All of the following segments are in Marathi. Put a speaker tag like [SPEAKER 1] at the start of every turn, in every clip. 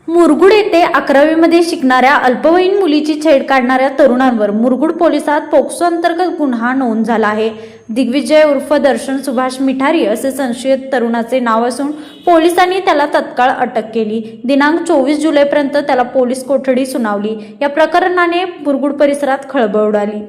[SPEAKER 1] मुरगुड येथे 11वी मध्ये शिकणाऱ्या अल्पवयीन मुलीची छेड काढणाऱ्या तरुणांवर मुरगुड पोलिसात पोक्सो अंतर्गत गुन्हा नोंद झाला आहे। दिग्विजय उर्फ दर्शन सुभाष मिठारी असे संशयित तरुणाचे नाव असून पोलिसांनी त्याला तत्काळ अटक केली। दिनांक 24 जुलैपर्यंत त्याला पोलीस कोठडी सुनावली। या प्रकरणाने मुरगुड परिसरात खळबळ उडाली।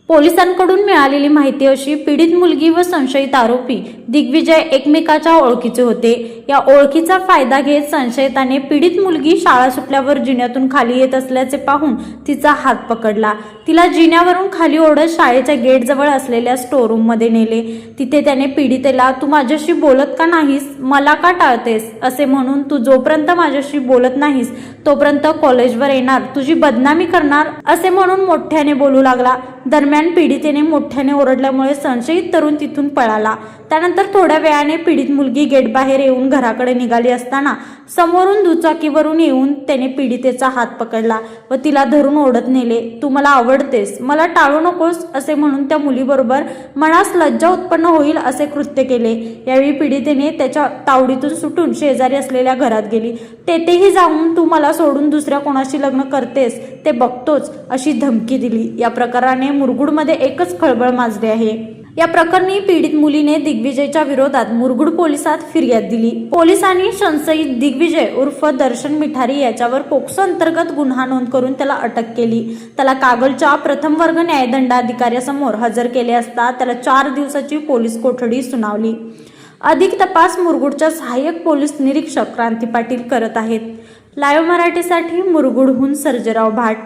[SPEAKER 1] पोलिसांकडून मिळालेली माहिती अशी, पीडित मुलगी व संशयित आरोपी दिग्विजय एकमेकाच्या ओळखीचे होते। या ओळखीचा फायदा घेत संशयिताने पीडित मुलगी शाळा सुटल्यावर जिन्यातून खाली येत असल्याचे पाहून तिचा हात पकडला। तिला जिन्यावरून खाली ओढत शाळेच्या गेटजवळ असलेल्या स्टोर रूम मध्ये नेले। तिथे त्याने पीडितेला, तू माझ्याशी बोलत का नाहीस, मला का टाळतेस असे म्हणून, तू जोपर्यंत माझ्याशी बोलत नाहीस तोपर्यंत कॉलेजवर येणार, तुझी बदनामी करणार असे म्हणून मोठ्याने बोलू लागला। दरम्यान पीडितेने मोठ्याने ओरडल्यामुळे संशयित तरुण तिथून पळाला। त्यानंतर थोड्या वेळाने पीडित मुलगी गेट बाहेर येऊन घराकडे निघाली असताना समोरून दुचाकीवरून येऊन त्याने पीडितेचा हात पकडला व तिला धरून ओढत नेले। तू मला आवडतेस, मला टाळू नकोस असे म्हणून त्या मुलीबरोबर मनास लज्जा उत्पन्न होईल असे कृत्य केले। यावेळी पीडितेने त्याच्या तावडीतून सुटून शेजारी असलेल्या घरात गेली। तेथेही जाऊन तू मला सोडून दुसऱ्या कोणाशी लग्न करतेस ते बघतोच अशी धमकी दिली। या प्रकाराने मुरगुडमध्ये एकच खळबळ माजली आहे। या प्रकरणी पीडित मुलीने दिग्विजयच्या विरोधात मुरगुड पोलिसात फिर्याद दिली। पोलिसांनी संशयित दिग्विजय उर्फ दर्शन मिठारी याच्यावर पोक्सो अंतर्गत गुन्हा नोंद करून त्याला अटक केली। त्याला कागलच्या प्रथम वर्ग न्यायदंडाधिकाऱ्यासमोर हजर केले असता त्याला 4 दिवसाची पोलीस कोठडी सुनावली। अधिक तपास मुरगुडच्या सहाय्यक पोलीस निरीक्षक क्रांती पाटील करत आहेत। लाईव्ह मराठीसाठी मुरगुडहून सर्जेराव भाट।